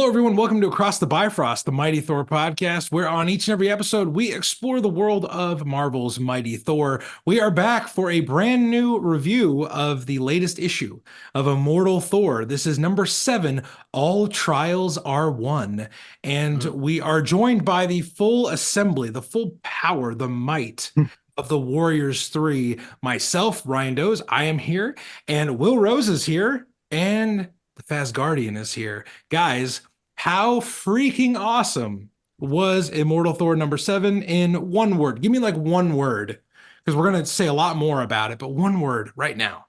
Hello, everyone. Welcome to Across the Bifrost, the Mighty Thor podcast, where on each and every episode, we explore the world of Marvel's Mighty Thor. We are back for a brand new review of the latest issue of Immortal Thor. This is number 7, All Trials Are One. And we are joined by the full assembly, the full power, the might of the Warriors 3. Myself, Ryan Doze, I am here, and Will Rose is here, and the Fast Guardian is here. Guys, how freaking awesome was Immortal Thor number 7 in one word? Give me like one word, because we're going to say a lot more about it, but one word right now.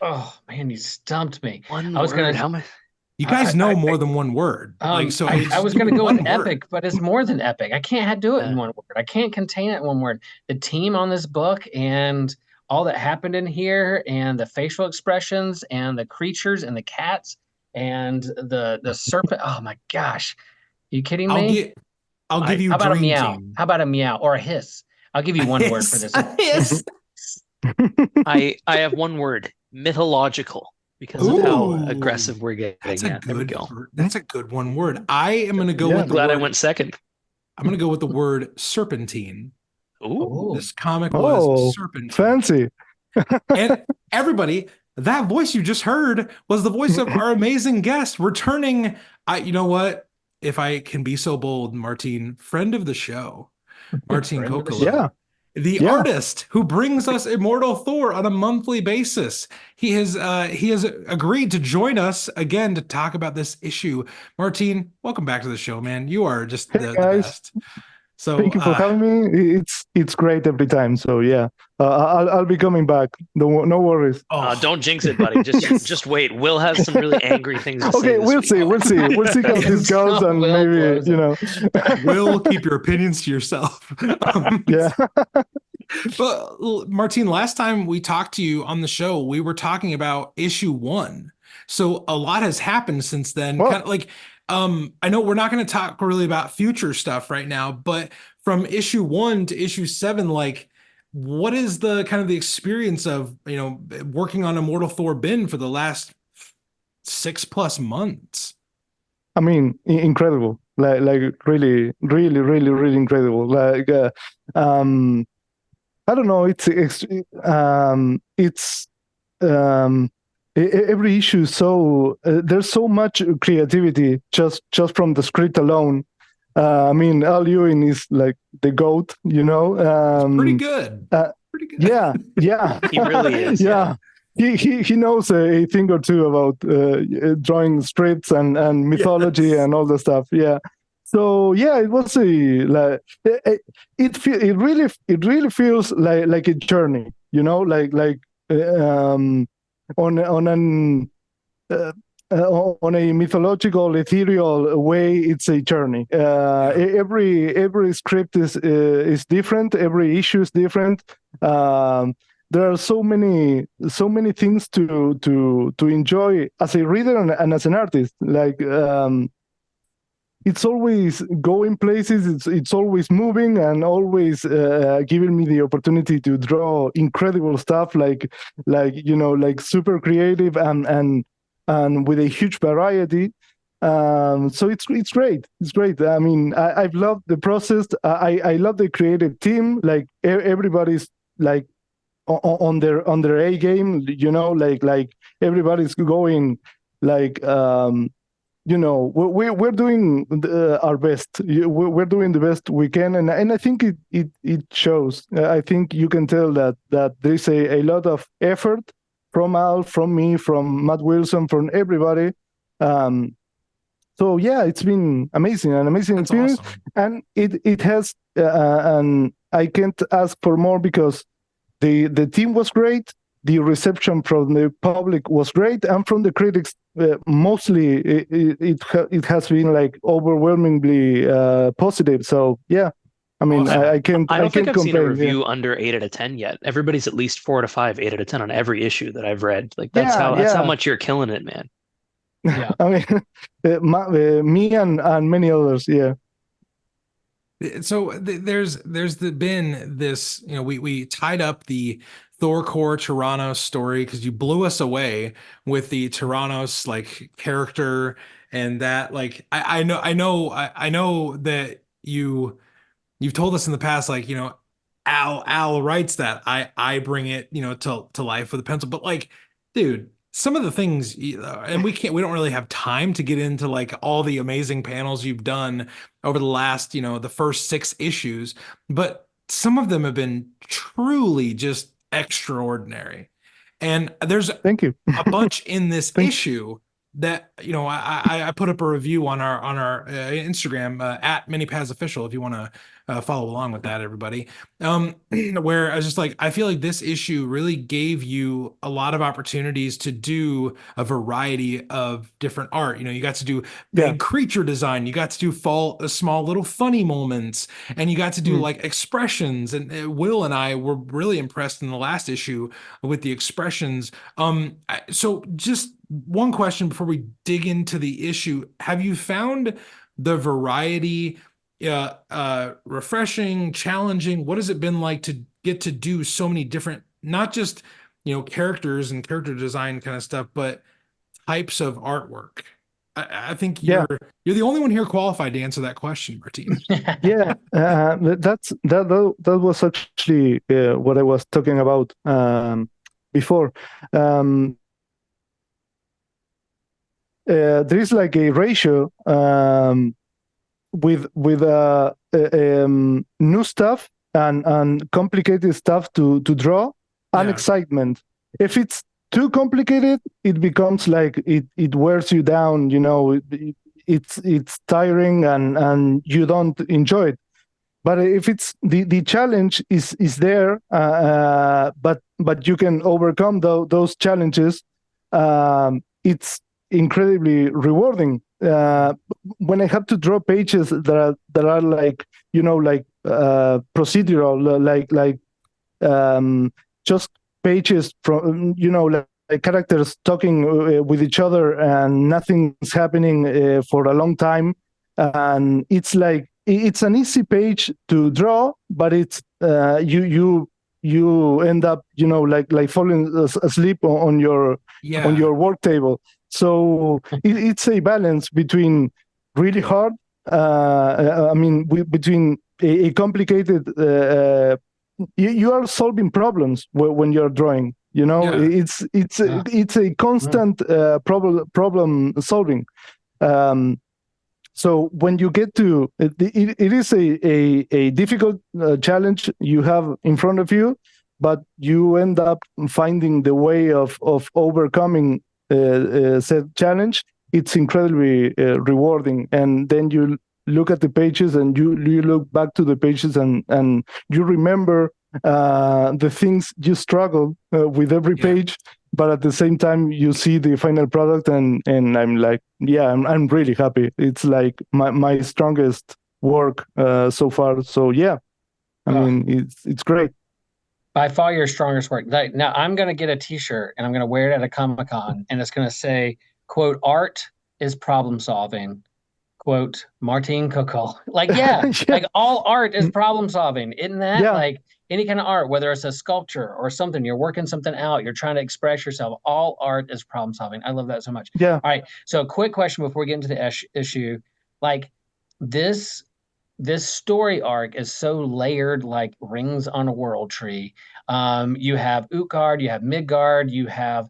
Oh man, you stumped me. One I was word. gonna. You guys know more than one word. I was gonna go with epic, but it's more than epic. I can't do it in one word. I can't contain it in one word. The team on this book and all that happened in here, and the facial expressions, and the creatures, and the cats, and the serpent. Oh my gosh, are you kidding me? I'll give you how about a Dream meow? Team. How about a meow or a hiss? I'll give you one word for this. Hiss. I have one word: mythological, because of how aggressive we're getting. There we go. That's a good one word. I am going to go with the glad word, I went second. I'm going to go with the word serpentine. Ooh. This comic was serpentine. Fancy. And everybody, that voice you just heard was the voice of our amazing guest returning. You know what? If I can be so bold, Martin, friend of the show, Martín Cóccolo. Yeah. The artist who brings us Immortal Thor on a monthly basis. He has agreed to join us again to talk about this issue. Martin, welcome back to the show, man. You are just the best. So thank you for having me. It's great every time. So yeah, I'll be coming back. No worries. Don't jinx it, buddy. Just wait. We'll have some really angry things to say. Okay, we'll see how this goes, and maybe we'll keep your opinions to yourself. Yeah. But Martin, last time we talked to you on the show, we were talking about issue 1. So a lot has happened since then. Well, kind of like, I know we're not going to talk really about future stuff right now, but from issue 1 to issue 7, like, what is the kind of the experience of, working on Immortal Thor been for the last 6+ months? I mean, incredible. Like really, really, really, really incredible. Like, I don't know. Every issue. So there's so much creativity just from the script alone. I mean, Ewing is like the GOAT. It's pretty good. Pretty good. Yeah. He really is. Yeah. He knows a thing or two about drawing scripts and mythology and all the stuff. Yeah. So yeah, it was it really feels like a journey, on a mythological, ethereal way. It's a journey. Every script is different. Every issue is different. There are so many things to enjoy as a reader and as an artist. Like, it's always going places. It's always moving and always giving me the opportunity to draw incredible stuff, like super creative and with a huge variety. So it's great. It's great. I mean, I've loved the process. I love the creative team. Like, everybody's like on their A game. Like everybody's going like. We're doing our best. We're doing the best we can, and I think it shows. I think you can tell that there's a lot of effort from Al, from me, from Matt Wilson, from everybody. So yeah, it's been amazing, an amazing experience, awesome. And it has, and I can't ask for more because the team was great. The reception from the public was great, and from the critics, mostly it has been like overwhelmingly positive. So yeah, I mean, awesome. I can't. I don't think I've complain, seen a review under 8 out of 10 yet. Everybody's at least 4 out of 5, 8 out of 10 on every issue that I've read. Like that's how much you're killing it, man. Yeah, I mean, me and many others. Yeah. So there's been this, we tied up the Thor core Tyrannos story, because you blew us away with the Tyrannos like character, and that like I know that you've told us in the past, like, Al writes that I bring it, to life with a pencil, but like, dude, some of the things, and we don't really have time to get into like all the amazing panels you've done over the last, the first 6 issues, but some of them have been truly just extraordinary. And there's Thank you. a bunch in this Thank issue that, I put up a review on our Instagram, at MiniPaz Official, if you want to follow along with that, everybody. Where I was just like, I feel like this issue really gave you a lot of opportunities to do a variety of different art. You got to do big creature design, you got to do small little funny moments, and you got to do like expressions. And Will and I were really impressed in the last issue with the expressions. So just one question before we dig into the issue: have you found the variety refreshing, challenging? What has it been like to get to do so many different, not just characters and character design kind of stuff, but types of artwork? I think you're the only one here qualified to answer that question, Martin. That was actually what I was talking about before. There is like a ratio with new stuff and complicated stuff to draw, and excitement. If it's too complicated, it becomes like it wears you down. It's tiring and you don't enjoy it. But if it's the challenge is there, but you can overcome those challenges. It's incredibly rewarding. When I have to draw pages that are like procedural, like just pages from like characters talking with each other and nothing's happening for a long time, and it's like it's an easy page to draw, but it's you end up like falling asleep on your work table. So it's a balance between really hard, between a complicated, you are solving problems when you're drawing, it's a constant problem solving. So when you get to it is a difficult challenge you have in front of you, but you end up finding the way of overcoming said challenge. It's incredibly rewarding. And then you look at the pages and you look back to the pages and you remember the things you struggled with every page, but at the same time you see the final product and I'm like, I'm really happy. It's like my strongest work so far. So I mean, it's great. By far your strongest work. Now I'm going to get a t-shirt and I'm going to wear it at a Comic-Con, and it's going to say, quote, "Art is problem solving," quote, Martín Cóccolo. Like, like all art is problem solving. Isn't that like any kind of art, whether it's a sculpture or something, you're working something out, you're trying to express yourself. All art is problem solving. I love that so much. Yeah. All right. So quick question before we get into the issue, like this story arc is so layered, like rings on a world tree. You have Utgard, you have Midgard, you have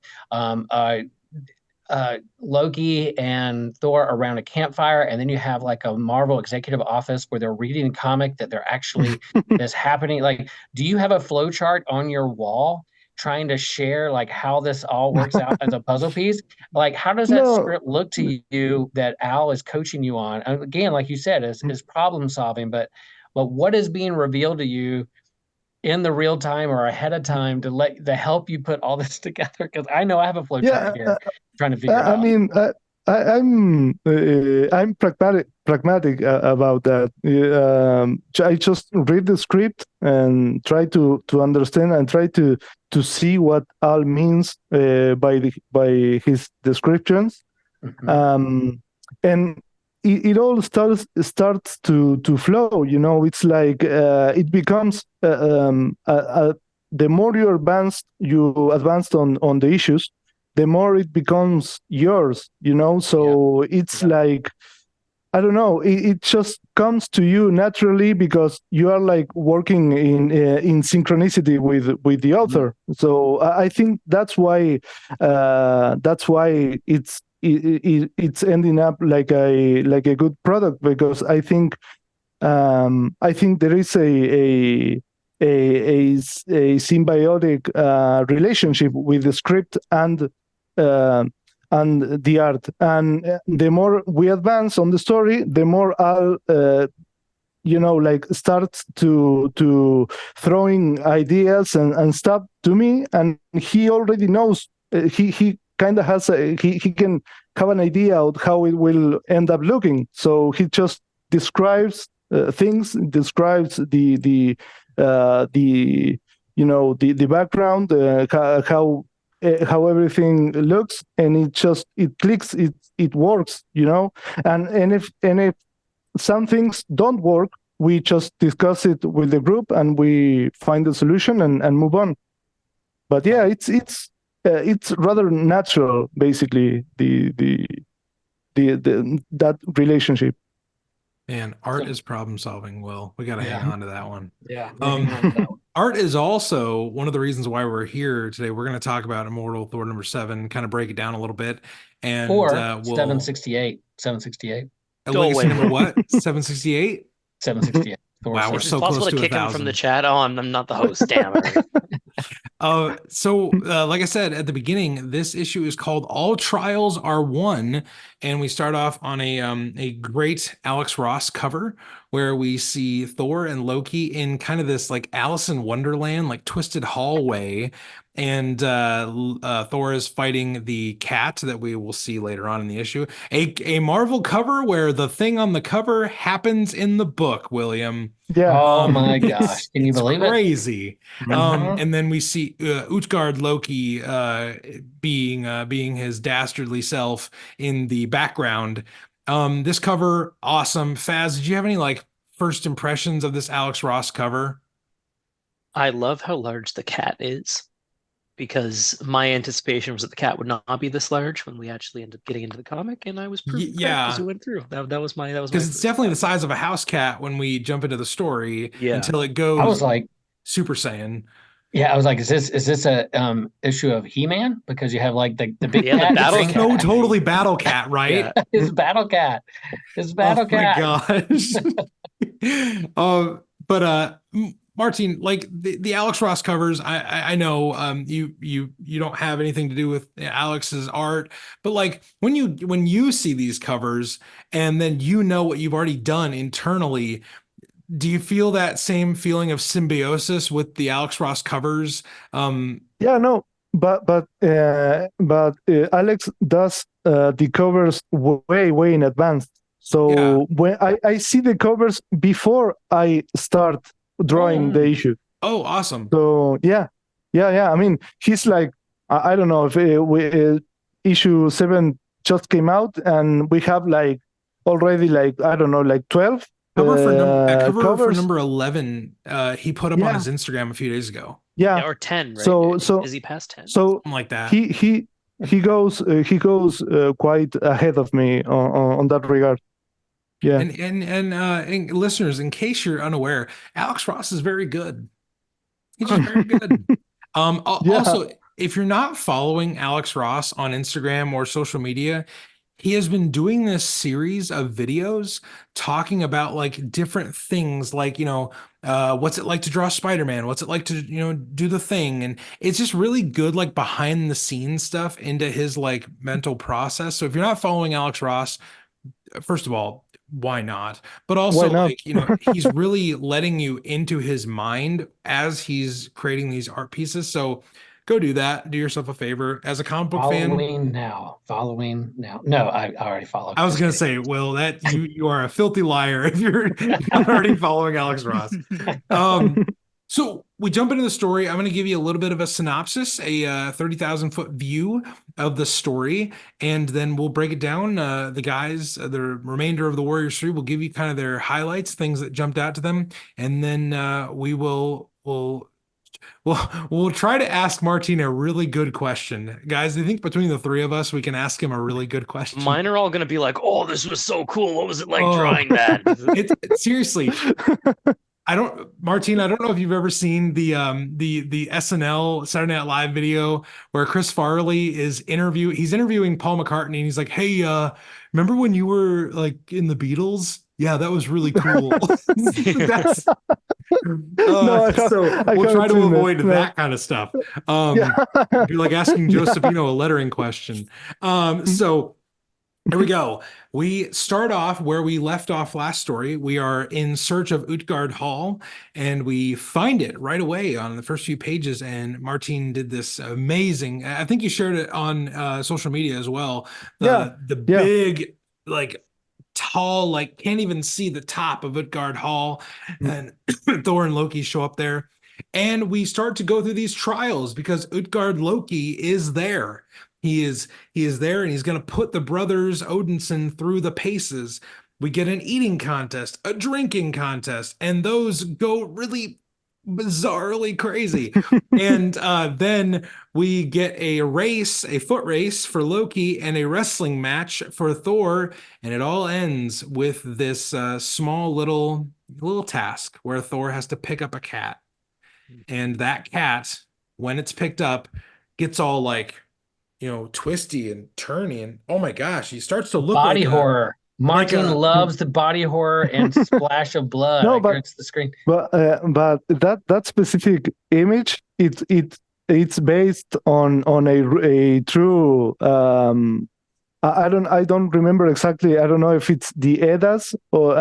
Loki and Thor around a campfire, and then you have like a Marvel executive office where they're reading a comic that they're actually is happening. Like, do you have a flow chart on your wall trying to share like how this all works out as a puzzle piece? Like, how does that script look to you that Al is coaching you on? And again, like you said, is problem solving, but what is being revealed to you in the real time or ahead of time to help you put all this together? Because I know I have a flow chart here trying to figure it out. I mean, I'm pragmatic about that. I just read the script and try to understand and try to see what Al means by his descriptions. Mm-hmm. And it all starts to flow. It's like it becomes the more you advanced on the issues, the more it becomes yours, So it's like, I don't know, it just comes to you naturally because you are like working in synchronicity with the author. So I think that's why it's ending up like a good product, because I think there is a symbiotic relationship with the script and the art. And the more we advance on the story, the more I'll like start to throwing ideas and stuff to me, and he already knows. He kind of has he can have an idea of how it will end up looking. So he just describes things, describes the background, how everything looks, and it clicks, it works, and if some things don't work, we just discuss it with the group and we find a solution and move on. But yeah, it's rather natural, basically, that relationship. Man, art is problem solving, Will. We got to hang on to that one. Yeah. Art is also one of the reasons why we're here today. We're going to talk about Immortal Thor #7, kind of break it down a little bit. And or we'll 768. Legacy number what? 768? 768. Wow, we're Is it so possible close to to kick him 1,000. from the chat? Oh, I'm not the host. Damn it. Like I said at the beginning, this issue is called All Trials Are One, and we start off on a great Alex Ross cover where we see Thor and Loki in kind of this like Alice in Wonderland, like twisted hallway, and Thor is fighting the cat that we will see later on in the issue. A Marvel cover where the thing on the cover happens in the book, William. Yeah. Oh my gosh. Can you believe it? Crazy. Mhm. And then we see Utgard-Loki being his dastardly self in the background. This cover, awesome. Faz, did you have any like first impressions of this Alex Ross cover? I love how large the cat is, because my anticipation was that the cat would not be this large when we actually ended up getting into the comic, and I was proved correct as we went through. That was my because it's definitely the size of a house cat when we jump into the story until it goes I was like, Super Saiyan. yeah, I was like, is this a issue of He-Man? Because you have like the big Yeah, the cat, battle green cat. So totally Battle Cat, right? Yeah. His battle cat. His battle cat. Oh my gosh. Martin, like the Alex Ross covers, I know you don't have anything to do with Alex's art, but like when you see these covers and then what you've already done internally, do you feel that same feeling of symbiosis with the Alex Ross covers? Yeah, no, but Alex does the covers way in advance. So when I see the covers before I start drawing the issue. Oh, awesome. So yeah. I mean, he's like, I don't know if issue 7 just came out and we have like already like, I don't know, like 12 cover for covers. number 11 he put up on his Instagram a few days ago. Yeah, or 10, right? So is he past 10? So something like that. He goes quite ahead of me on that regard. Yeah. And listeners, in case you're unaware, Alex Ross is very good. He's just very good. Also, if you're not following Alex Ross on Instagram or social media, he has been doing this series of videos talking about like different things, like, what's it like to draw Spider-Man? What's it like to, do the thing? And it's just really good, like behind the scenes stuff into his like mental process. So if you're not following Alex Ross, first of all, why not? But also, like, he's really letting you into his mind as he's creating these art pieces. So go do that. Do yourself a favor as a comic book fan. Following now. No, I already followed. I was going to say, Will, that you are a filthy liar if you're not already following Alex Ross. So we jump into the story. I'm going to give you a little bit of a synopsis, a 30,000 foot view of the story, and then we'll break it down. The guys, the remainder of the Warriors 3 will give you kind of their highlights, things that jumped out to them, and then we'll Well, we'll try to ask Martin a really good question. Guys, I think between the three of us, we can ask him a really good question. Mine are all going to be like, oh, this was so cool. What was it like drawing that? Seriously. Martin, I don't know if you've ever seen the SNL Saturday Night Live video where Chris Farley is he's interviewing Paul McCartney, and he's like, hey, remember when you were like in the Beatles? Yeah, that was really cool. So we'll try to avoid that kind of stuff. Be like asking Joe Sabino a lettering question. So here we go. We start off where we left off last story. We are in search of Utgard Hall, and we find it right away on the first few pages. And Martin did this amazing. I think you shared it on social media as well. The big, like, tall, like can't even see the top of Utgard Hall, and Thor and Loki show up there. And we start to go through these trials because Utgard-Loki is there. He is there, and he's going to put the brothers Odinson through the paces. We get an eating contest, a drinking contest, and those go really bizarrely crazy. And then we get a foot race for Loki, and a wrestling match for Thor, and it all ends with this small little task where Thor has to pick up a cat. And that cat, when it's picked up, gets all like, twisty and turny, and oh my gosh, he starts to look body like horror. Martin loves the body horror and splash of blood. No, but the screen. But that specific image, it's based on a true. I don't remember exactly. I don't know if it's the Eddas or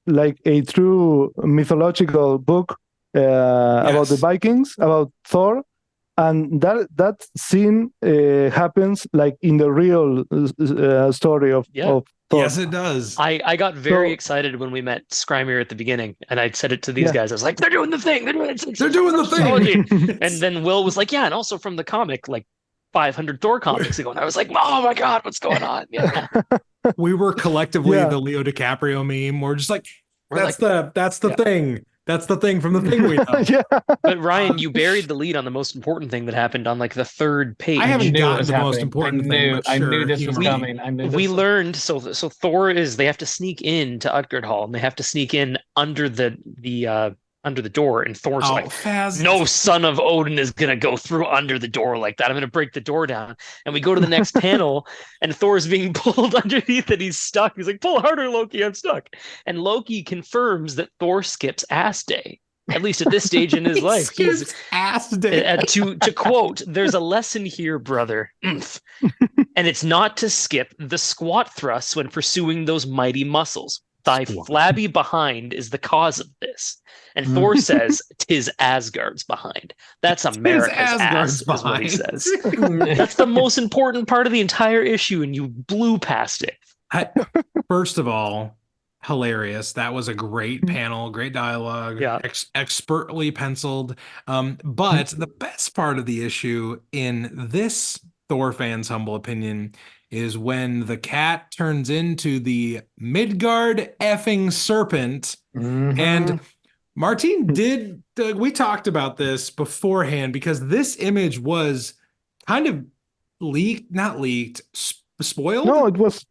like a true mythological book about the Vikings, about Thor. And that scene happens like in the real story of Thor. Yes, it does. I got very excited when we met Skrymir at the beginning, and I said it to these guys. I was like, they're doing the thing. They're doing the thing. And then Will was like, yeah, and also from the comic, like 500 Thor comics ago. And I was like, oh my God, what's going on? Yeah. We were collectively the Leo DiCaprio meme. We're just like, that's the thing. That's the thing from the thing we know. But Ryan, you buried the lead on the most important thing that happened on like the third page. I haven't gotten to the most important thing. I knew this was coming. We learned so Thor they have to sneak in to Utgard Hall, and they have to sneak in under the door, and Thor's like, no son of Odin is gonna go through under the door like that. I'm gonna break the door down. And we go to the next panel, and Thor's being pulled underneath, and he's stuck. He's like, pull harder, Loki, I'm stuck. And Loki confirms that Thor skips ass day, at least at this stage in his life. He's ass day. To quote, there's a lesson here, brother. And it's not to skip the squat thrusts when pursuing those mighty muscles. Thy flabby behind is the cause of this. And Thor says, 'tis Asgard's behind. That's America's ass, is what he says. That's the most important part of the entire issue, and you blew past it. First of all, hilarious. That was a great panel, great dialogue, expertly penciled. But the best part of the issue, in this Thor fan's humble opinion, is when the cat turns into the Midgard effing serpent. And Martin we talked about this beforehand, because this image was kind of spoiled. No, it was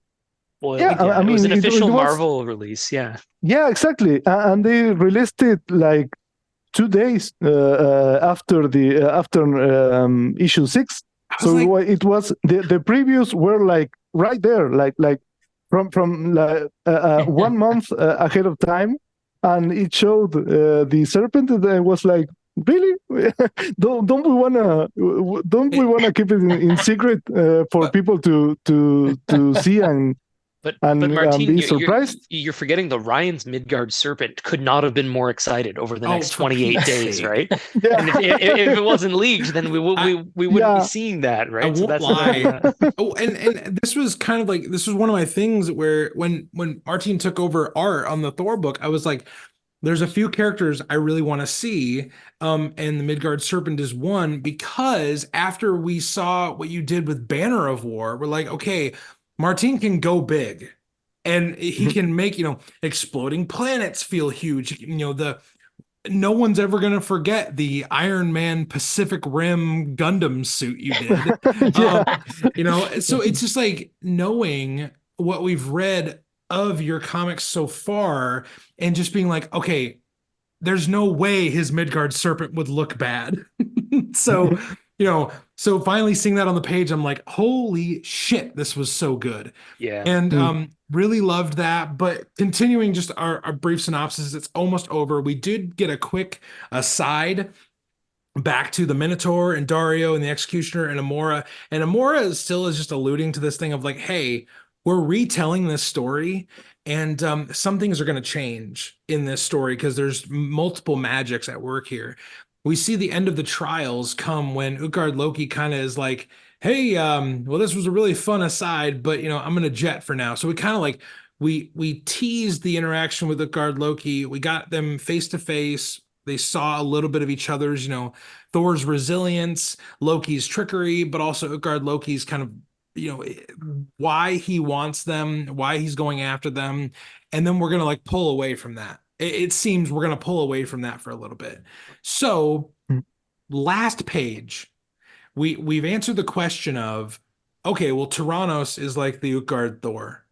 spoiled. I mean, it was an official Marvel release. Yeah, exactly. And they released it like 2 days after issue 6. So it was the previews were like right there, like from 1 month ahead of time, and it showed the serpent. And I was like, really? don't we wanna keep it in secret for people to see and Martin, be surprised? You're forgetting the Ryan's Midgard serpent could not have been more excited over the next 28 days, right? And if it wasn't leaked, then we wouldn't be seeing that, right? I won't lie. And this was kind of like, this was one of my things where when Martin took over art on the Thor book, I was like, there's a few characters I really want to see, and the Midgard Serpent is one, because after we saw what you did with Banner of War, we're like, okay, Martin can go big, and he can make, exploding planets feel huge. no one's ever going to forget the Iron Man Pacific Rim Gundam suit you did. So it's just like knowing what we've read of your comics so far and just being like, okay, there's no way his Midgard serpent would look bad. So, so finally seeing that on the page, I'm like, holy shit, this was so good. Yeah. And really loved that. But continuing just our brief synopsis, it's almost over. We did get a quick aside back to the Minotaur and Dario and the Executioner and Amora. And Amora still is just alluding to this thing of like, hey, we're retelling this story and some things are going to change in this story because there's multiple magics at work here. We see the end of the trials come when Utgard-Loki kind of is like, hey, well, this was a really fun aside, but I'm going to jet for now. So we kind of like, we teased the interaction with Utgard-Loki. We got them face to face. They saw a little bit of each other's, Thor's resilience, Loki's trickery, but also Utgard-Loki's kind of, why he wants them, why he's going after them. And then we're going to like pull away from that. It seems we're going to pull away from that for a little bit. So last page, we've answered the question of, okay, well, Tyrannos is like the Utgard Thor.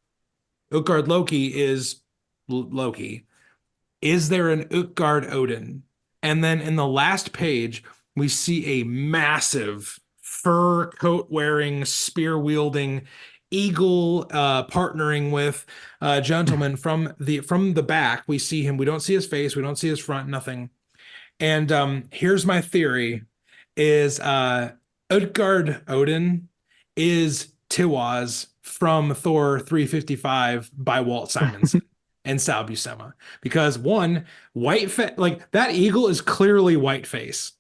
Utgard-Loki is Loki. Is there an Utgard Odin? And then in the last page, we see a massive fur coat wearing, spear wielding eagle partnering with a gentleman from the back. We see him. We don't see his face. We don't see his front, nothing. And here's my theory is Utgard Odin is Tiwaz from Thor 355 by Walt Simonson. And Sal Buscema, because one like that eagle is clearly whiteface,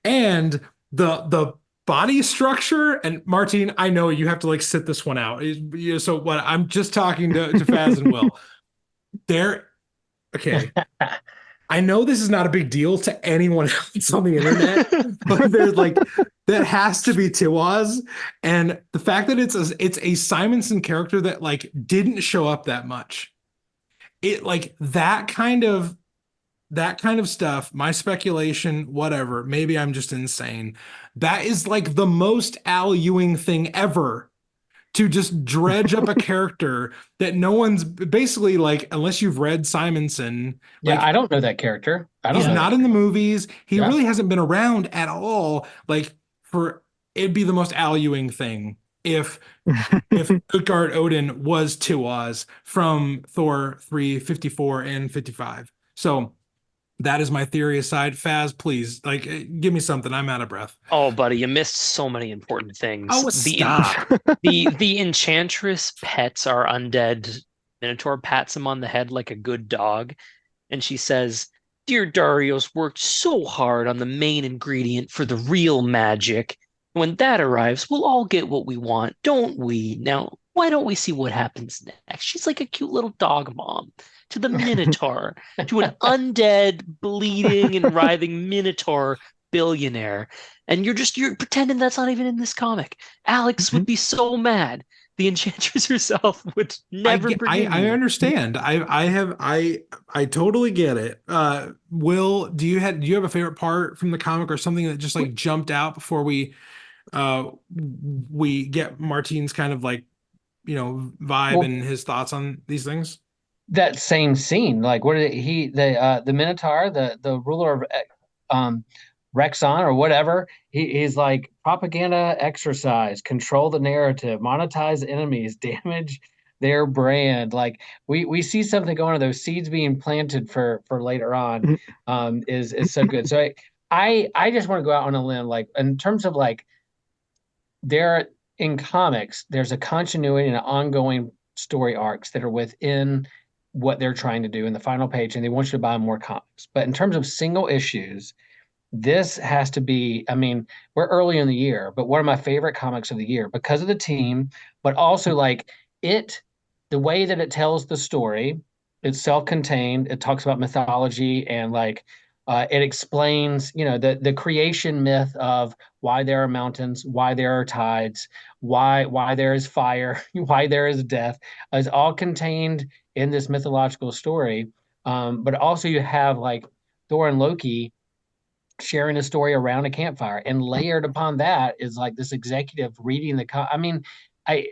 and the body structure. And Martin, I know you have to like sit this one out. So what I'm just talking to Faz and Will. Okay. I know this is not a big deal to anyone else on the internet, but there's like that has to be Tiwaz, and the fact that it's a Simonson character that like didn't show up that much. It like that kind of stuff, my speculation, whatever, maybe I'm just insane. That is like the most Al Ewing thing ever, to just dredge up a character that no one's basically like, unless you've read Simonson. Yeah, I don't know that character. He's not in the movies. He really hasn't been around at all. Like it'd be the most Al Ewing thing if Utgard Odin was Tiwaz from Thor 354 and 55. So that is my theory aside. Faz, please, like, give me something. I'm out of breath. Oh, buddy, you missed so many important things. Oh, stop. The Enchantress pets our undead Minotaur, pats him on the head like a good dog, and she says, "Dear Dario's worked so hard on the main ingredient for the real magic. When that arrives, we'll all get what we want, don't we? Now, why don't we see what happens next?" She's like a cute little dog mom to the Minotaur, to an undead, bleeding, and writhing Minotaur billionaire. And you're pretending that's not even in this comic. Alex would be so mad. The Enchantress herself would never forgive I understand. I totally get it. Will, do you have a favorite part from the comic or something that just like jumped out before we get Martin's kind of like, vibe and his thoughts on these things? That same scene, like what did the Minotaur, the ruler of Rexon or whatever, he's like, propaganda exercise, control the narrative, monetize enemies, damage their brand. Like we see something going on, those seeds being planted for later on is so good. So I just want to go out on a limb, like in terms of like in comics, there's a continuity and an ongoing story arcs that are within what they're trying to do in the final page, and they want you to buy more comics. But in terms of single issues, this has to be, I mean, we're early in the year, but one of my favorite comics of the year because of the team, but also like the way that it tells the story. It's self-contained. It talks about mythology and like it explains, the creation myth of why there are mountains, why there are tides, why there is fire, why there is death, is all contained in this mythological story. But also you have like Thor and Loki sharing a story around a campfire, and layered upon that is like this executive reading I mean,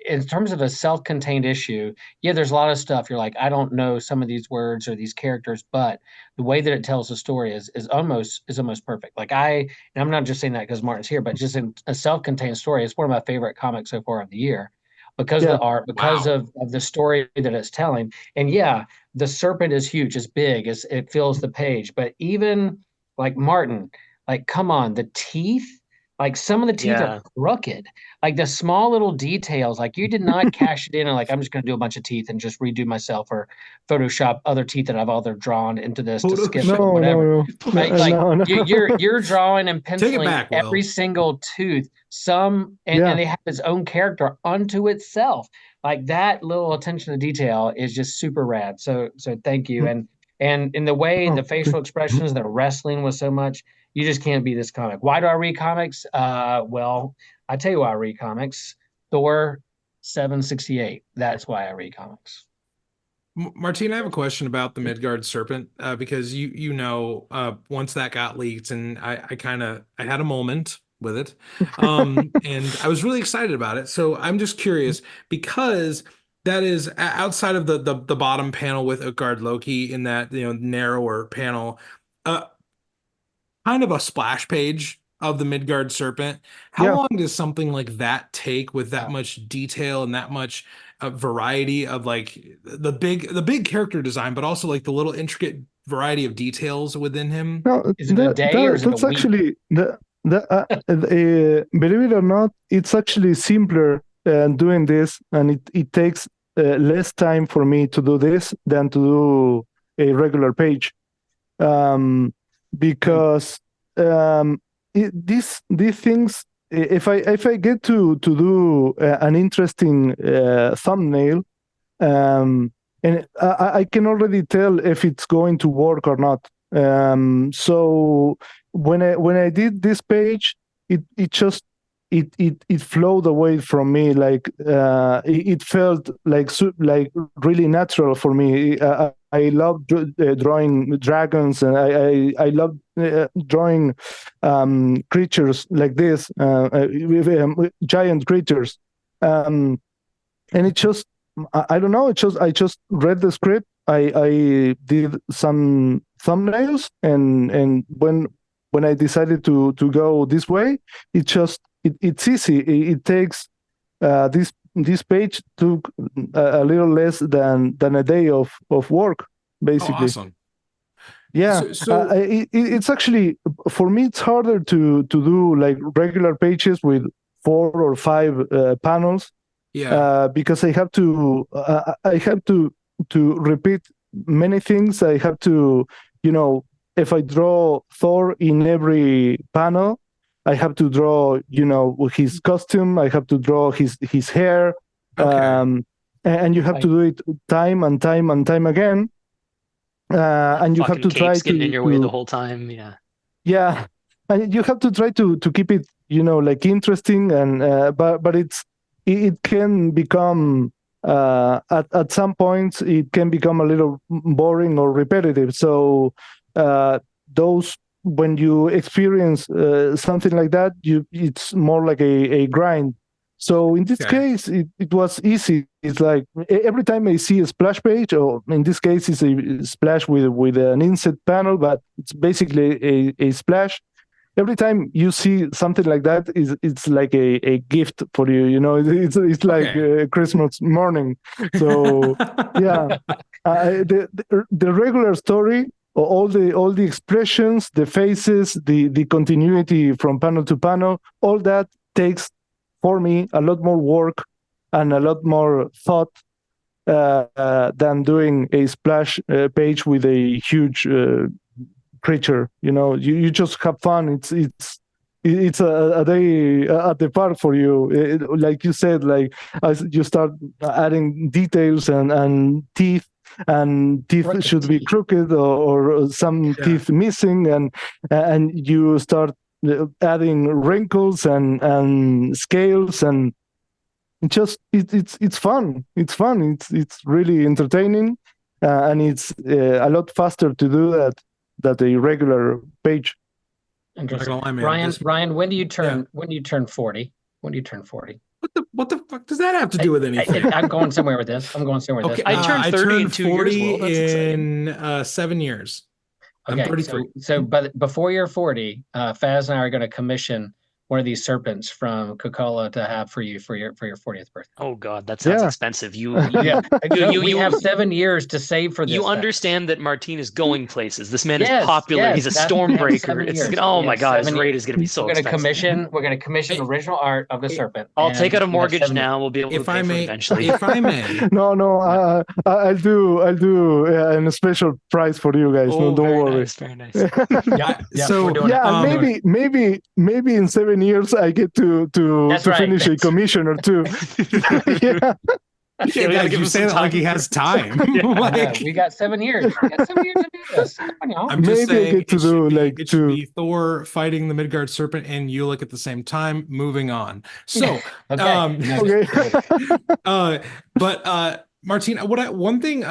in terms of a self-contained issue, yeah, there's a lot of stuff you're like, I don't know some of these words or these characters, but the way that it tells the story is almost perfect. Like and I'm not just saying that because Martin's here, but just in a self-contained story, it's one of my favorite comics so far of the year because of the art, because of the story that it's telling. And yeah, the serpent is huge, it's big, it fills the page, but even like Martin, like come on, the teeth, like some of the teeth are crooked. Like the small little details, like you did not cash it in and like I'm just gonna do a bunch of teeth and just redo myself or Photoshop other teeth that I've other drawn into this to skip it, whatever. You're drawing and penciling every single tooth, and they have its own character unto itself. Like that little attention to detail is just super rad. So thank you. And in the way the facial expressions, the wrestling was so much, you just can't beat this comic. Why do I read comics? Well, I tell you why I read comics. Thor 768. That's why I read comics. Martine, I have a question about the Midgard serpent because once that got leaked, and I had a moment with it, and I was really excited about it. So I'm just curious because that is outside of the bottom panel with Utgard-Loki in that narrower panel, kind of a splash page of the Midgard serpent. How long does something like that take with that much detail and that much variety of like the big character design, but also like the little intricate variety of details within him? No, is it a day or is it a week? Actually believe it or not, it's actually simpler doing this, and it takes less time for me to do this than to do a regular page, because these things, if I get to do an interesting thumbnail, and I can already tell if it's going to work or not. So when I did this page, it just flowed away from me. Like it felt like really natural for me. I love drawing dragons, and I love drawing creatures like this, giant creatures, and it just, I don't know. I just read the script. I did some thumbnails, and when I decided to go this way, it's easy. It takes this page took a little less than a day of work, basically. Oh, awesome. Yeah, it's actually, for me, it's harder to do like regular pages with 4 or 5 panels. Yeah. Because I have to repeat many things. I have to, if I draw Thor in every panel, I have to draw, his costume. I have to draw his hair. Okay. And you have to do it time and time and time again. And you have to try to in your way the whole time. Yeah. Yeah, and you have to try to keep it, like interesting, and but it can become at some points it can become a little boring or repetitive. So those, when you experience something like that, it's more like a grind. So in this case, it was easy. It's like every time I see a splash page, or in this case, it's a splash with an inset panel, but it's basically a splash. Every time you see something like that, it's like a gift for you. It's like Christmas morning. So yeah, the regular story, all the expressions, the faces, the continuity from panel to panel, all that takes, for me, a lot more work and a lot more thought than doing a splash page with a huge creature. You just have fun. It's a day at the park for you. Like you said, like as you start adding details and teeth. And teeth should be crooked or some teeth missing, and you start adding wrinkles and scales, and it's fun. It's really entertaining, and it's a lot faster to do that a regular page. Interesting. Ryan, when do you turn 40? When do you turn 40? What the fuck does that have to do with anything? I'm going somewhere with this. Okay, I turned 30 in 2 years. Well, that's in 7 years. Okay, I'm 33. But before you're 40, Faz and I are going to commission one of these serpents from Cóccolo to have for you for your 40th birthday. Oh God, that sounds expensive. You have 7 years to save for this. You understand that Martin is going places. This man is popular. He's a stormbreaker. Oh my God, his rate is going to be so expensive. We're going to commission original art of the serpent. I'll take out a mortgage now. We'll be able to pay for it eventually. If I may. I'll do a special price for you guys. No, don't worry. Nice, very nice. Maybe in 7 years I get to finish a commission or two. Yeah, you say that like he has time. We got 7 years. We got 7 years to do this. I'm just saying it should be Thor fighting the Midgard serpent and Ulick at the same time. Moving on. So, but Martin, one thing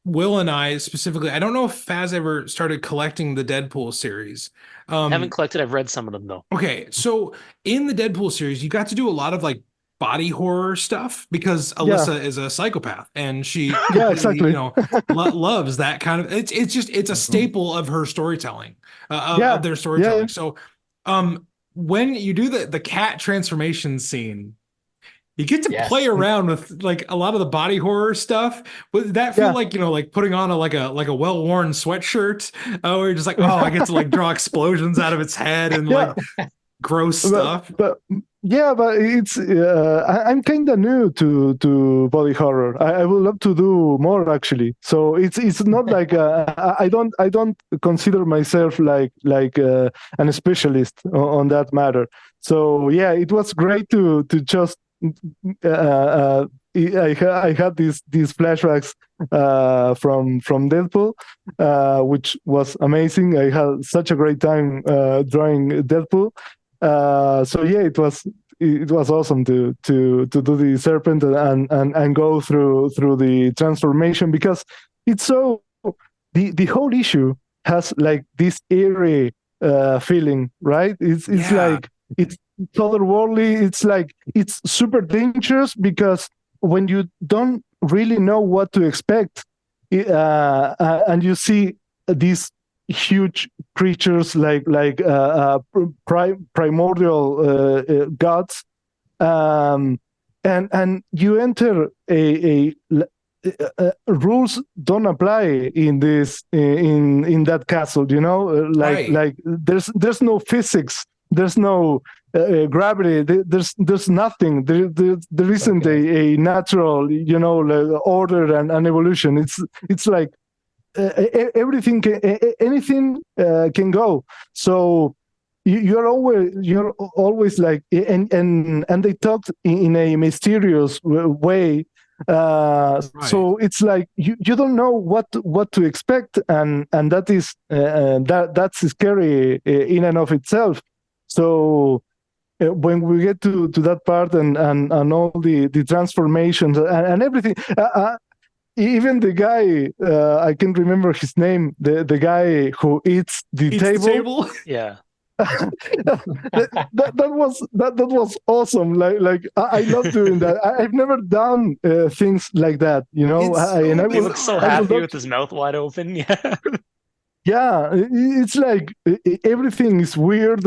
Will and I specifically, I don't know if Faz ever started collecting the Deadpool series. I haven't collected. I've read some of them though. Okay, so in the Deadpool series, you got to do a lot of like body horror stuff because Alyssa is a psychopath and she loves that kind of. It's a staple of her storytelling, of their storytelling. So, when you do the cat transformation scene, you get to play around with like a lot of the body horror stuff. Would that feel like, like putting on a well-worn sweatshirt, where you're just like, I get to like draw explosions out of its head and like gross stuff. But it's I'm kind of new to body horror. I would love to do more actually. So it's not like I don't consider myself like an specialist on that matter. So it was great to just. I had these flashbacks from Deadpool, which was amazing. I had such a great time drawing Deadpool. It was awesome to do the serpent and go through the transformation, because it's so the whole issue has like this eerie feeling, right? It's like it's otherworldly. It's like it's super dangerous because when you don't really know what to expect, and you see these huge creatures like primordial gods, and you enter a rules don't apply in this in that castle, like there's no physics. There's no gravity. There's nothing. There isn't a natural, order and evolution. It's like everything, anything can go. So you're always like, and they talked in a mysterious way. So it's like you don't know what to expect, and that is that's scary in and of itself. So when we get to that part and all the transformations and everything, even the guy, I can't remember his name, the guy who eats the table. Yeah. that was awesome. Like I love doing that. I've never done things like that, He looks so happy with his mouth wide open. Yeah, it's like everything is weird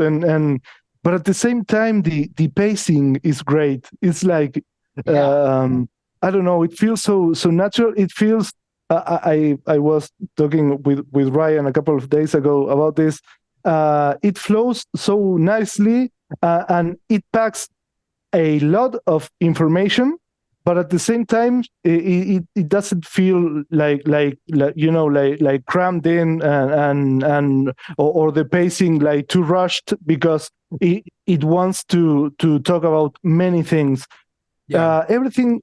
but at the same time the pacing is great. It's like I don't know, it feels so natural. It feels I was talking with Ryan a couple of days ago about this. It flows so nicely, and it packs a lot of information, but at the same time it doesn't feel like crammed in and or the pacing like too rushed, because it wants to talk about many things. Everything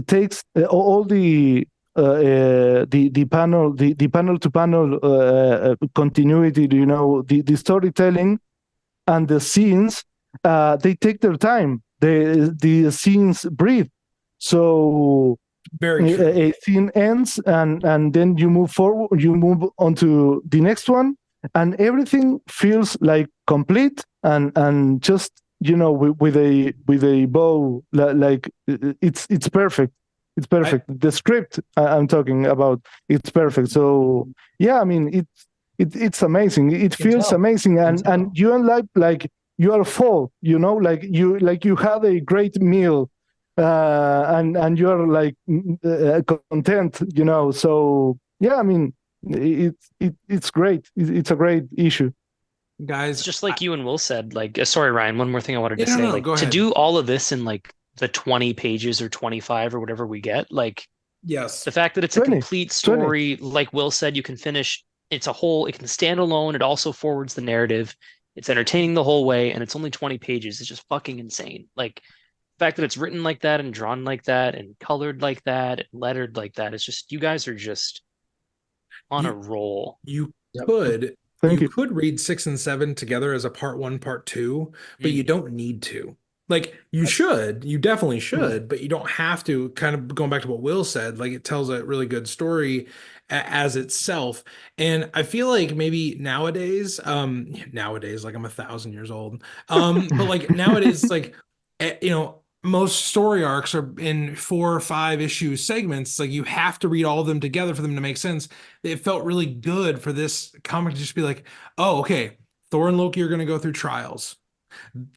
takes all the panel to panel continuity, the storytelling and the scenes, they take their time. The scenes breathe. So Very true. A scene ends, and then you move forward. You move on to the next one, and everything feels like complete and just with a bow, like it's perfect. It's perfect. The script I'm talking about, it's perfect. So yeah, I mean it's amazing. It feels amazing, and you end up like you are full. Like you had a great meal, and you're like content. So yeah, I mean it's great. It's a great issue. Guys, it's just like you and Will said, like, sorry, Ryan, one more thing I wanted to say. No, like, go ahead. To do all of this in like the 20 pages or 25 or whatever we get, like, yes, the fact that it's 20, a complete story, 20. Like Will said, you can finish, it can stand alone. It also forwards the narrative. It's entertaining the whole way, and it's only 20 pages. It's just fucking insane. Like, the fact that it's written like that and drawn like that and colored like that and lettered like that, it's just, you guys are just on a roll. You could read 6 and 7 together as a part 1, part 2, but you don't need to. Like, you definitely should, but you don't have to. Kind of going back to what Will said, like, it tells a really good story as itself. And I feel like maybe nowadays, like I'm 1,000 years old, but like nowadays, like, most story arcs are in 4 or 5 issue segments. Like, you have to read all of them together for them to make sense. It felt really good for this comic to just be like, oh, okay, Thor and Loki are going to go through trials.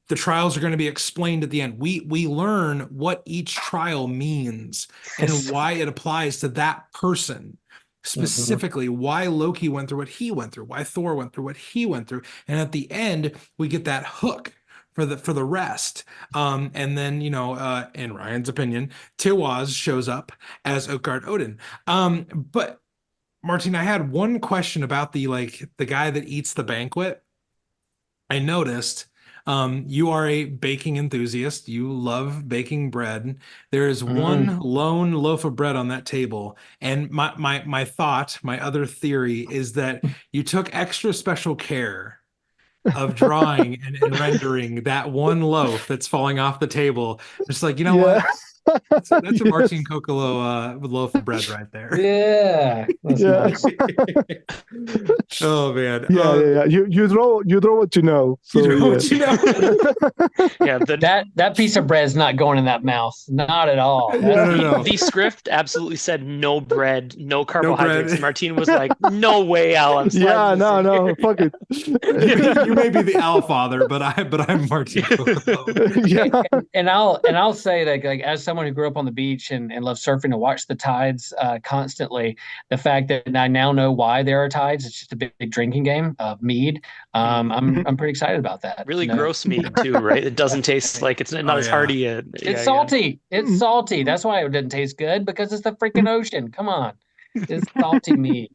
The trials are going to be explained at the end. We learn what each trial means and why it applies to that person. Specifically, why Loki went through what he went through, why Thor went through what he went through. And at the end, we get that hook for the rest. And then, in Ryan's opinion, Tiwaz shows up as Utgard-Odin. But Martin, I had one question about the guy that eats the banquet. I noticed you are a baking enthusiast. You love baking bread. There is one lone loaf of bread on that table. And my other theory is that you took extra special care of drawing and rendering that one loaf that's falling off the table. Just like, what? That's a Martín Cóccolo loaf of bread right there. Yeah. Nice. Oh man. Yeah. You draw what you know. So, you draw what you know. Yeah, that piece of bread is not going in that mouth. Not at all. No. The script absolutely said no bread, no carbohydrates. No Martin was like, no way, Al. No, fuck it. You may be the Al father, but I'm Martín Cóccolo. Yeah. And I'll say that, like, as someone who grew up on the beach and loves surfing and watch the tides constantly, the fact that I now know why there are tides, it's just a big drinking game of mead. I'm pretty excited about that. Really gross mead too, right? It doesn't taste like, it's not as hearty. It's salty. It's salty. That's why it didn't taste good, because it's the freaking ocean. Come on, it's salty mead.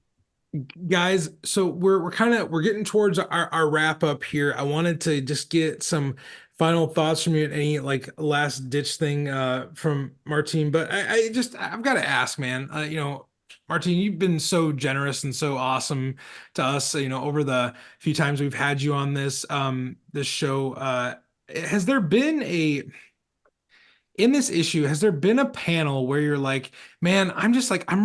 Guys, so we're getting towards our wrap up here. I wanted to just get some final thoughts from you, any like last ditch thing from Martin, but I've got to ask, man. Martin, you've been so generous and so awesome to us, over the few times we've had you on this show. Has there been in this issue, has there been a panel where you're like, man, I'm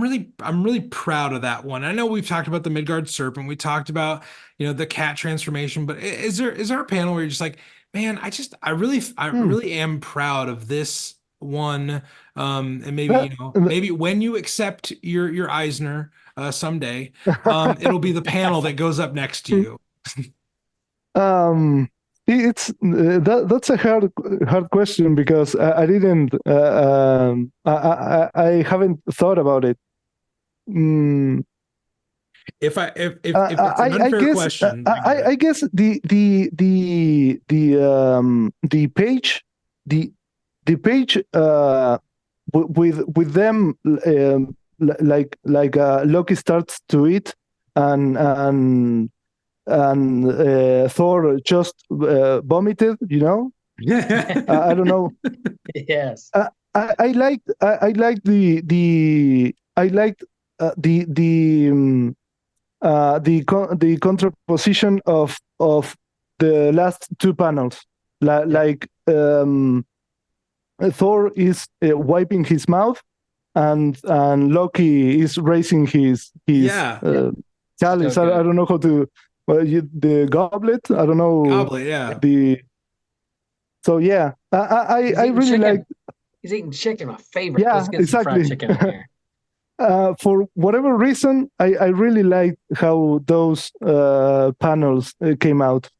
really proud of that one? I know we've talked about the Midgard serpent, we talked about, the cat transformation, but is there a panel where you're just like, man, I really am proud of this one, and maybe maybe when you accept your Eisner someday, it'll be the panel that goes up next to you. It's that's a hard question, because I didn't I haven't thought about it. If it's an unfair question, I guess the page with them like Loki starts to eat and Thor just vomited, Yeah. I don't know. Yes. I liked the contraposition of the last 2 panels. Thor is wiping his mouth, and Loki is raising his chalice. I don't know how to the goblet. I don't know. Goblet, yeah. So yeah, I really like. He's eating chicken, my favorite. Yeah, Let's get exactly. some fried chicken in here. For whatever reason, I really like how those panels came out.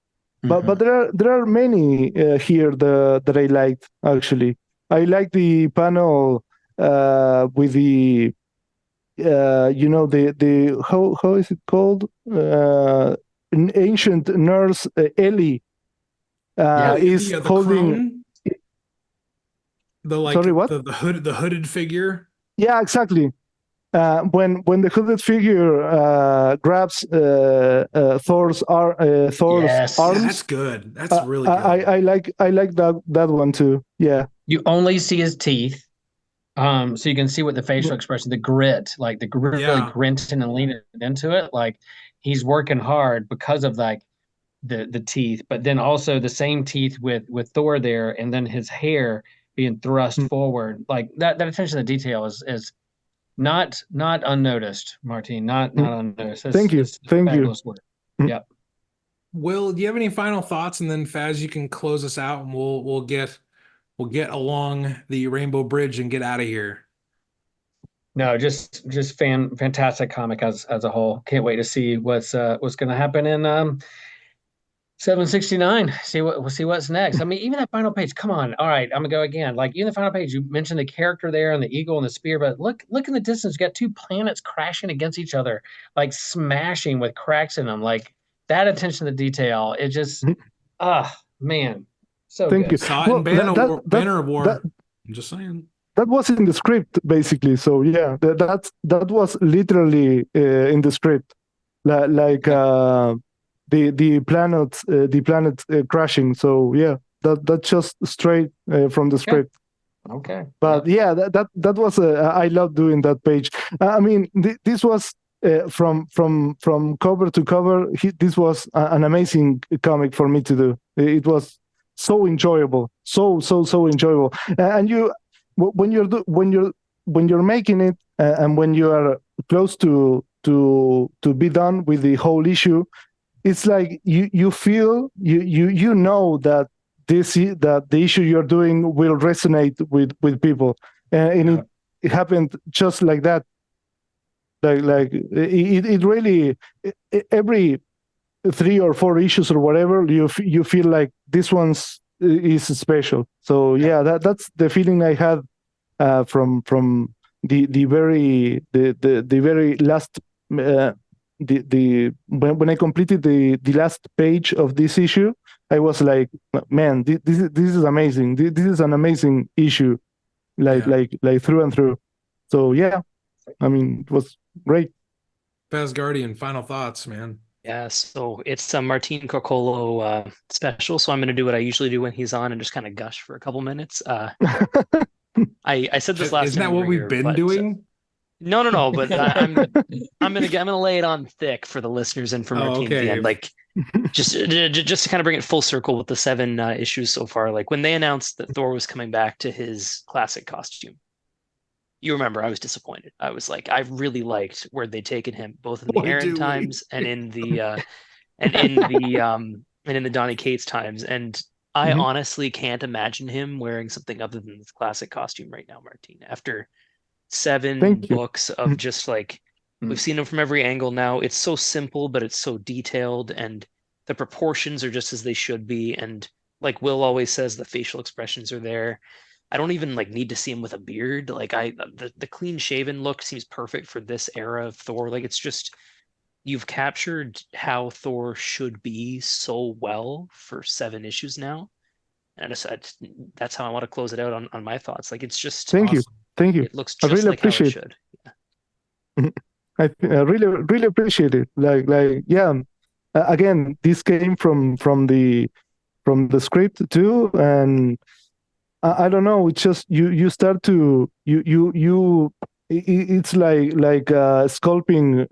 But there are many here that I liked actually. I like the panel with the the how is it called? An ancient nurse Ellie is holding the sorry, what? the hooded figure. Yeah, exactly. When the hooded figure grabs Thor's arms, that's good. That's really good. I like that one too. Yeah. You only see his teeth, so you can see what the facial expression, the grit, like the really grinting and leaning into it. Like he's working hard because of like the teeth, but then also the same teeth with Thor there, and then his hair being thrust forward. Like that attention to detail is not unnoticed, Martin. Not unnoticed. Thank you. Thank you. Work. Yep. Will, do you have any final thoughts? And then Faz, you can close us out, and we'll get along the Rainbow Bridge and get out of here. No, just fantastic comic as a whole. Can't wait to see what's going to happen in 769. We'll see what's next. I mean, even that final page. Come on. All right, I'm gonna go again. Like even the final page, you mentioned the character there and the eagle and the spear, but look in the distance. You got two planets crashing against each other, like smashing with cracks in them. Like that attention to detail. It just, man, so thank good. you. Saw it in Banner of War. I'm just saying. That was in the script basically. So yeah, that was literally in the script, like. The planet crashing. So yeah, that's just straight from the script. Okay. But yeah, that was I love doing that page. I mean, this was from cover to cover. This was an amazing comic for me to do. It was so enjoyable, so enjoyable. And you, when you're making it, and when you are close to be done with the whole issue. It's like you feel you know that the issue you're doing will resonate with people, and it happened just like that. Like it really every 3 or 4 issues or whatever you feel like this one's is special. So yeah, that's the feeling I had from the very last. When I completed the last page of this issue, I was like, man, this is amazing. This is an amazing issue, like through and through. So yeah, I mean, it was great. Faz Guardian, final thoughts, man. Yeah, so it's a Martín Cóccolo special. So I'm going to do what I usually do when he's on and just kind of gush for a couple minutes. I said this last. Isn't that what we've been doing? No, but I'm gonna lay it on thick for the listeners and for Martín at the end. Like just to kind of bring it full circle with the 7 issues so far. Like when they announced that Thor was coming back to his classic costume, you remember I was disappointed. I was like, I really liked where they'd taken him, both in the Aaron times and in the and in the Donny Cates times. And I honestly can't imagine him wearing something other than this classic costume right now, Martín. After 7 books of just like we've seen him from every angle now. It's so simple, but it's so detailed, and the proportions are just as they should be. And like Will always says, the facial expressions are there. I don't even like need to see him with a beard. Like the clean shaven look seems perfect for this era of Thor. Like it's just you've captured how Thor should be so well for 7 issues now. And that's how I want to close it out on my thoughts. Like it's just Thank you. It looks just really like appreciate how it should. I really appreciate it. Like yeah. Again, this came from the script too, and I don't know. It's just you start to you. It's like sculpting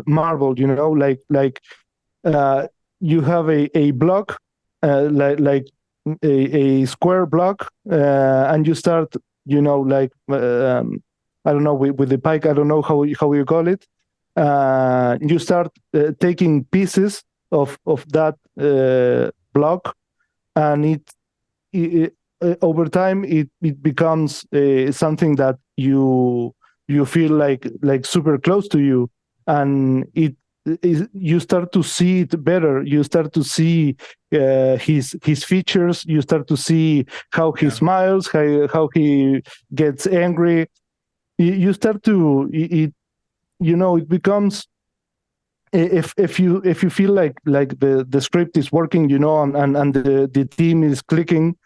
marble. You know, like you have a block, like a square block, and you start I don't know, with the pike, I don't know how you call it. You start taking pieces of that block, and it over time it becomes something that you feel like super close to you, and you start to see it better. You start to see his features. You start to see how he smiles, how he gets angry. You start to it becomes, if you feel like the script is working, and the team is clicking,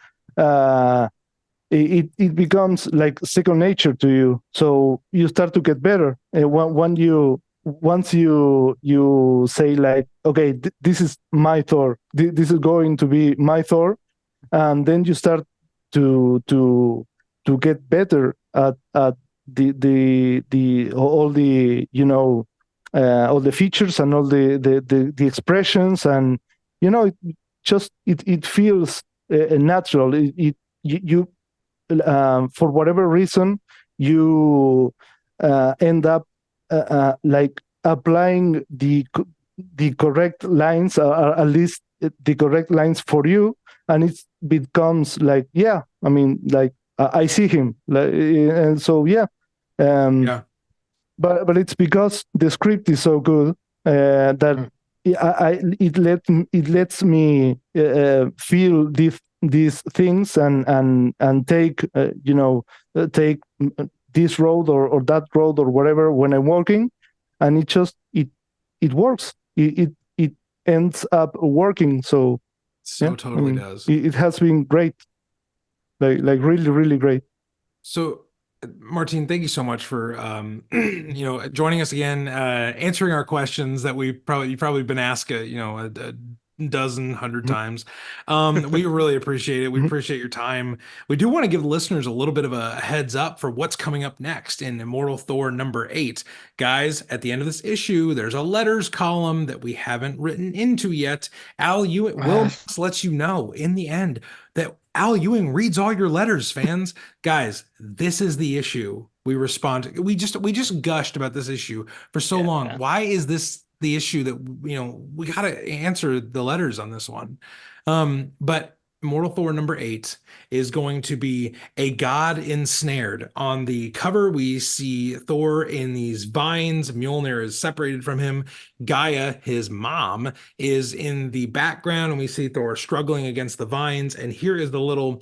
it becomes like second nature to you. So you start to get better. Once you say like, okay, this is my Thor. This is going to be my Thor, and then you start to get better at the all the all the features and all the expressions, and it feels natural. You for whatever reason you end up like applying the correct lines, or at least the correct lines for you, and it becomes like, yeah, I mean, like I see him, like, and so but it's because the script is so good that it lets me feel these things, and take take this road or that road or whatever when I'm walking, and it works. It ends up working. So totally does. It has been great, like really, really great. So, Martin, thank you so much for joining us again, answering our questions that you've probably been asked a dozen, 100 times. We really appreciate it. We appreciate your time. We do want to give listeners a little bit of a heads up for what's coming up next in Immortal Thor number 8. Guys, at the end of this issue, there's a letters column that we haven't written into yet. Al Ewing will let you know in the end that Al Ewing reads all your letters, fans. Guys, this is the issue. We just gushed about this issue for so long. Yeah. Why is this the issue that we got to answer the letters on this one? But Immortal Thor number 8 is going to be a god ensnared. On the cover, we see Thor in these vines. Mjolnir is separated from him. Gaia, his mom, is in the background, and we see Thor struggling against the vines. And here is the little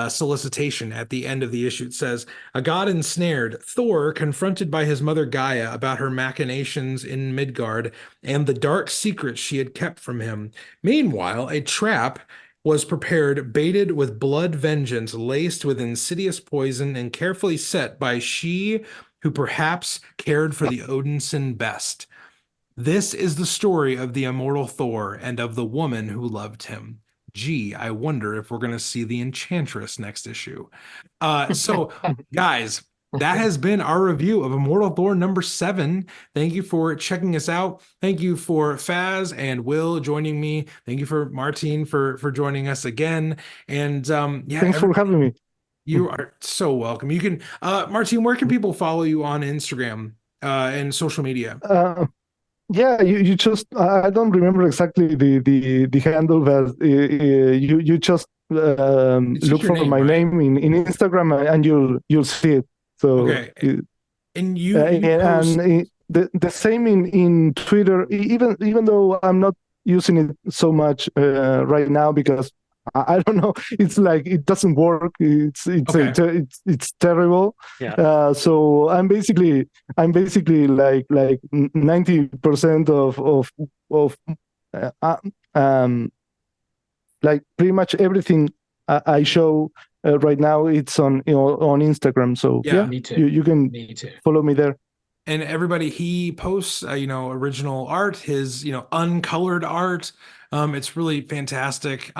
solicitation at the end of the issue. It says, a god ensnared, Thor, confronted by his mother Gaia about her machinations in Midgard and the dark secrets she had kept from him. Meanwhile, a trap was prepared, baited with blood vengeance, laced with insidious poison, and carefully set by she who perhaps cared for the Odinson best. This is the story of the immortal Thor and of the woman who loved him. Gee, I wonder if we're going to see the Enchantress next issue. So, guys, that has been our review of Immortal Thor number 7. Thank you for checking us out. Thank you for Faz and Will joining me. Thank you for Martin for joining us again. And thanks for having me. You are so welcome. You can, Martin, where can people follow you on Instagram and social media? Yeah, you just, I don't remember exactly the handle, but you just look for name, my name in Instagram, and you'll see it. So okay, and you post... and the same in Twitter, even though I'm not using it so much right now, because I don't know, it's like it doesn't work. It's terrible. Yeah. So I'm basically like 90% of like pretty much everything I show right now, it's on Instagram. So me too. You can follow me there. And everybody, he posts original art, his uncolored art. It's really fantastic.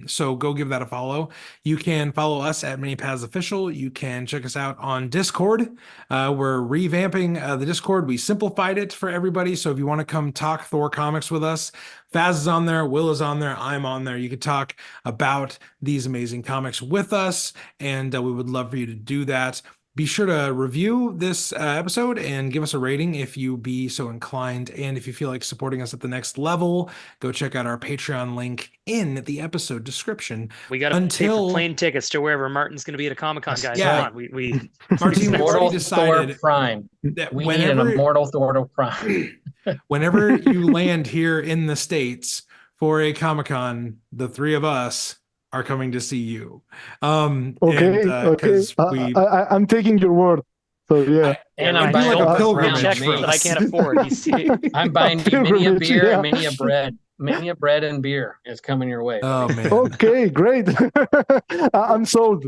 So go give that a follow. You can follow us at Many Paths Official. You can check us out on Discord. We're revamping the Discord. We simplified it for everybody. So if you want to come talk Thor comics with us, Faz is on there, Will is on there, I'm on there. You could talk about these amazing comics with us, and we would love for you to do that. be sure to review this episode and give us a rating if you be so inclined. And if you feel like supporting us at the next level, go check out our Patreon link in the episode description. We got to pay for plane tickets to wherever Martin's going to be at a Comic-Con, guys. Yeah. Come on. We Martin, we've already decided Thor Prime. that we need an Immortal Thor Prime. Whenever you land here in the States for a Comic-Con, the three of us are coming to see you. Okay. I'm taking your word. So yeah. I'm buying like a pilgrimage check that I can't afford. I'm buying you many a beer and many a bread. Many a bread and beer is coming your way. Oh man. Okay, great. I'm sold.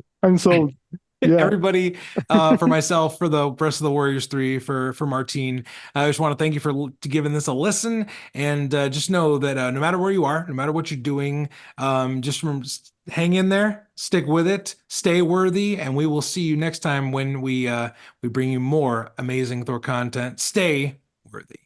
Yeah. Everybody, for myself, for the rest of the Warriors 3, for Martin, I just want to thank you for giving this a listen, and just know that no matter where you are, no matter what you're doing, just hang in there, stick with it, stay worthy, and we will see you next time when we bring you more amazing Thor content. Stay worthy.